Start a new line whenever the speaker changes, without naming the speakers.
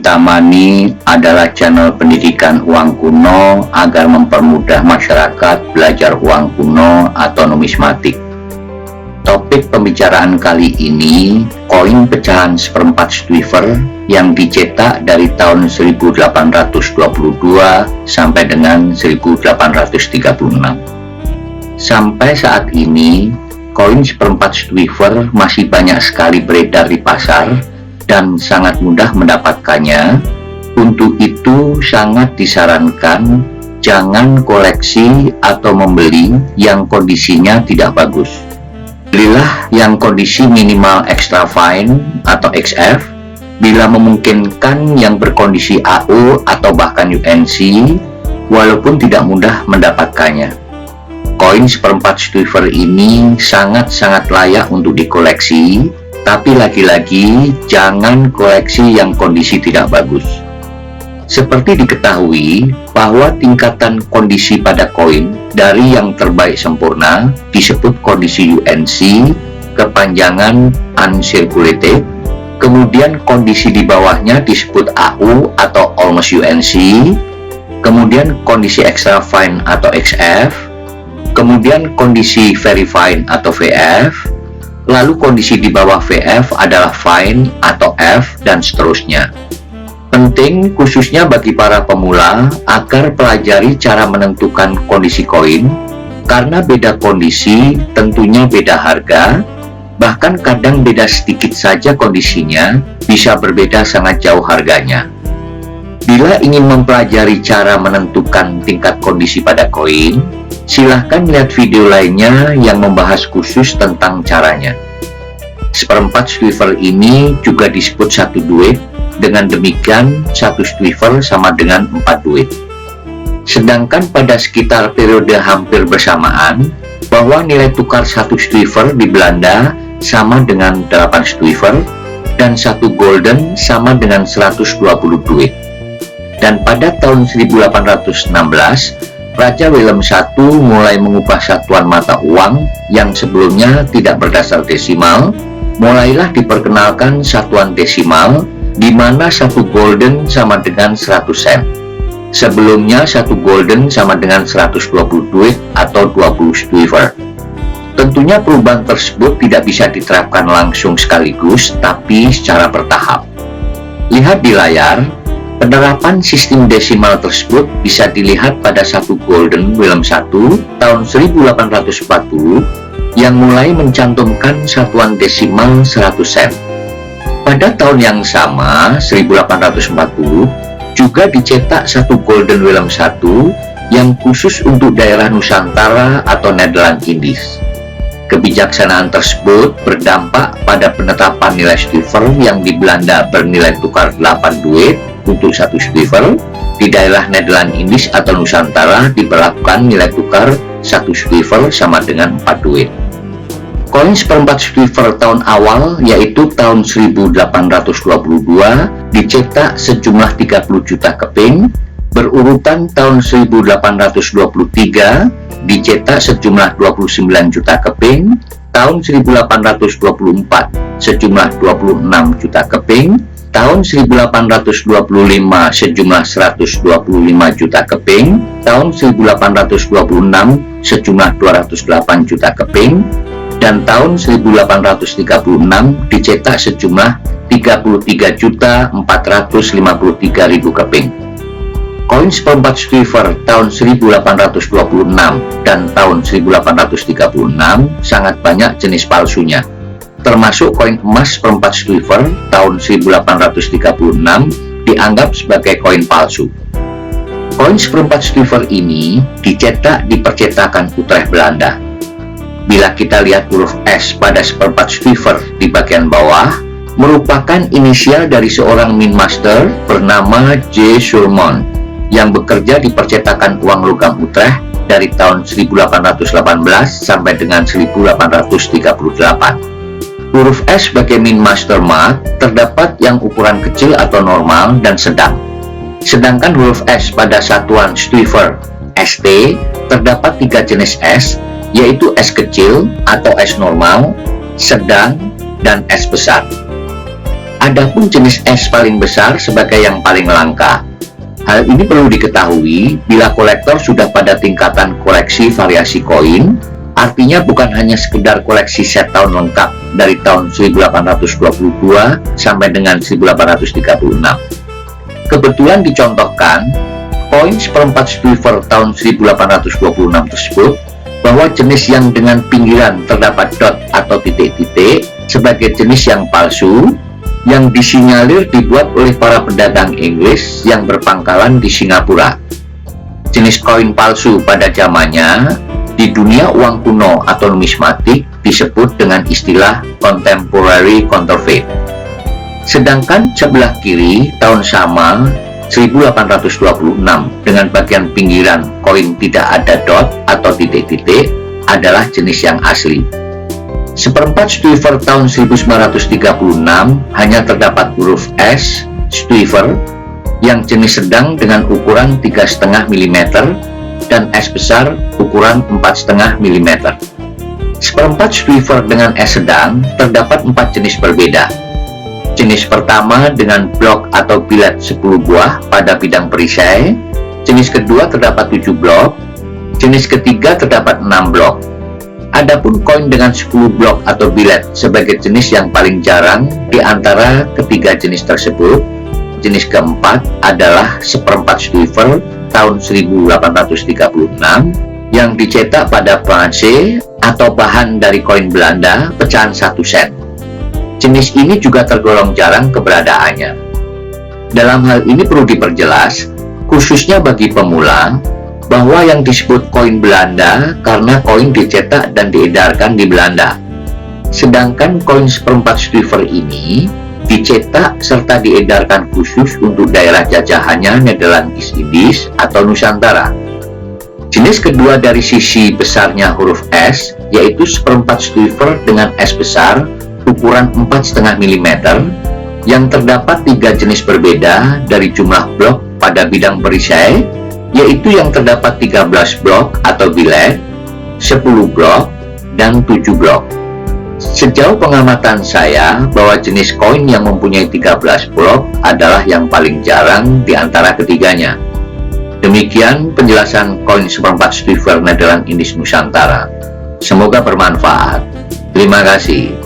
Cinta Money adalah channel pendidikan uang kuno agar mempermudah masyarakat belajar uang kuno atau numismatik. Topik pembicaraan kali ini, koin pecahan seperempat Stuyver yang dicetak dari tahun 1822 sampai dengan 1836. Sampai saat ini, koin seperempat Stuyver masih banyak sekali beredar di pasar dan sangat mudah mendapatkannya. Untuk itu sangat disarankan jangan koleksi atau membeli yang kondisinya tidak bagus. Belilah yang kondisi minimal extra fine atau XF, bila memungkinkan yang berkondisi AU atau bahkan UNC, walaupun tidak mudah mendapatkannya. Koin seperempat Stuyver ini sangat-sangat layak untuk dikoleksi, tapi lagi-lagi jangan koleksi yang kondisi tidak bagus. Seperti diketahui bahwa tingkatan kondisi pada koin dari yang terbaik sempurna disebut kondisi UNC, kepanjangan uncirculated, kemudian kondisi di bawahnya disebut AU atau almost UNC, kemudian kondisi extra fine atau XF, kemudian kondisi very fine atau VF, lalu kondisi di bawah VF adalah fine atau F, dan seterusnya. Penting khususnya bagi para pemula agar pelajari cara menentukan kondisi koin, karena beda kondisi tentunya beda harga, bahkan kadang beda sedikit saja kondisinya bisa berbeda sangat jauh harganya. Bila ingin mempelajari cara menentukan tingkat kondisi pada koin, silahkan lihat video lainnya yang membahas khusus tentang caranya. Seperempat Stuyver ini juga disebut satu duit, dengan demikian satu Stuyver sama dengan 4 duit. Sedangkan pada sekitar periode hampir bersamaan, bahwa nilai tukar satu Stuyver di Belanda sama dengan 8 Stuyver, dan satu golden sama dengan 120 duit. Dan pada tahun 1816, Raja Willem I mulai mengubah satuan mata uang yang sebelumnya tidak berdasar desimal, mulailah diperkenalkan satuan desimal, di mana satu golden sama dengan 100 sen. Sebelumnya satu golden sama dengan 120 duit atau 20 Stuyver. Tentunya perubahan tersebut tidak bisa diterapkan langsung sekaligus, tapi secara bertahap. Lihat di layar. Penerapan sistem desimal tersebut bisa dilihat pada satu golden Willem I tahun 1840 yang mulai mencantumkan satuan desimal 100 sen. Pada tahun yang sama, 1840, juga dicetak satu golden Willem I yang khusus untuk daerah Nusantara atau Nederland Indies. Kebijaksanaan tersebut berdampak pada penetapan nilai Stuyver yang di Belanda bernilai tukar 8 duit untuk satu Stuyver, di daerah Nederland Indies atau Nusantara diberlakukan nilai tukar satu Stuyver sama dengan 4 duit. Koin seperempat Stuyver tahun awal, yaitu tahun 1822, dicetak sejumlah 30 juta keping, berurutan tahun 1823 dicetak sejumlah 29 juta keping, tahun 1824 sejumlah 26 juta keping, tahun 1825 sejumlah 125 juta keping, tahun 1826 sejumlah 208 juta keping, dan tahun 1836 dicetak sejumlah 33.453.000 keping. Koin seperempat Stuyver tahun 1826 dan tahun 1836 sangat banyak jenis palsunya, termasuk koin emas seperempat Stuyver tahun 1836 dianggap sebagai koin palsu. Koin seperempat Stuyver ini dicetak di percetakan Utrecht, Belanda. Bila kita lihat huruf S pada seperempat Stuyver di bagian bawah, merupakan inisial dari seorang minmaster bernama J. Surmont yang bekerja di percetakan uang logam Utrecht dari tahun 1818 sampai dengan 1838. Huruf S sebagai minmaster mark terdapat yang ukuran kecil atau normal dan sedang. Sedangkan huruf S pada satuan Stuyver ST terdapat 3 jenis S, yaitu S kecil atau S normal, sedang, dan S besar. Adapun jenis es paling besar sebagai yang paling langka. Hal ini perlu diketahui bila kolektor sudah pada tingkatan koleksi variasi koin, artinya bukan hanya sekedar koleksi set tahun lengkap dari tahun 1822 sampai dengan 1836. Kebetulan dicontohkan, koin seperempat Stuyver tahun 1826 tersebut bahwa jenis yang dengan pinggiran terdapat dot atau titik-titik sebagai jenis yang palsu, yang disinyalir dibuat oleh para pedagang Inggris yang berpangkalan di Singapura. Jenis koin palsu pada zamannya di dunia uang kuno atau numismatik disebut dengan istilah contemporary counterfeit. Sedangkan sebelah kiri tahun sama 1826 dengan bagian pinggiran koin tidak ada dot atau titik-titik adalah jenis yang asli. Seperempat Stuyver tahun 1936 hanya terdapat huruf S Stuyver yang jenis sedang dengan ukuran 3,5 mm dan S besar ukuran 4,5 mm. Seperempat Stuyver dengan S sedang terdapat 4 jenis berbeda. Jenis pertama dengan blok atau bilet 10 buah pada bidang perisai. Jenis kedua terdapat 7 blok. Jenis ketiga terdapat 6 blok. Adapun koin dengan 10 blok atau bilet sebagai jenis yang paling jarang di antara ketiga jenis tersebut. Jenis keempat adalah seperempat Stuyver tahun 1836 yang dicetak pada planche atau bahan dari koin Belanda pecahan 1 sen. Jenis ini juga tergolong jarang keberadaannya. Dalam hal ini perlu diperjelas, khususnya bagi pemula, bahwa yang disebut koin Belanda karena koin dicetak dan diedarkan di Belanda. Sedangkan koin seperempat Stuyver ini dicetak serta diedarkan khusus untuk daerah jajahannya Nederland East Indies atau Nusantara. Jenis kedua dari sisi besarnya huruf S yaitu seperempat Stuyver dengan S besar ukuran 4,5 mm yang terdapat 3 jenis berbeda dari jumlah blok pada bidang perisai, yaitu yang terdapat 13 blok atau bilet, 10 blok, dan 7 blok. Sejauh pengamatan saya bahwa jenis koin yang mempunyai 13 blok adalah yang paling jarang di antara ketiganya. Demikian penjelasan koin seperempat Stuyver Nederland Indies Nusantara. Semoga bermanfaat. Terima kasih.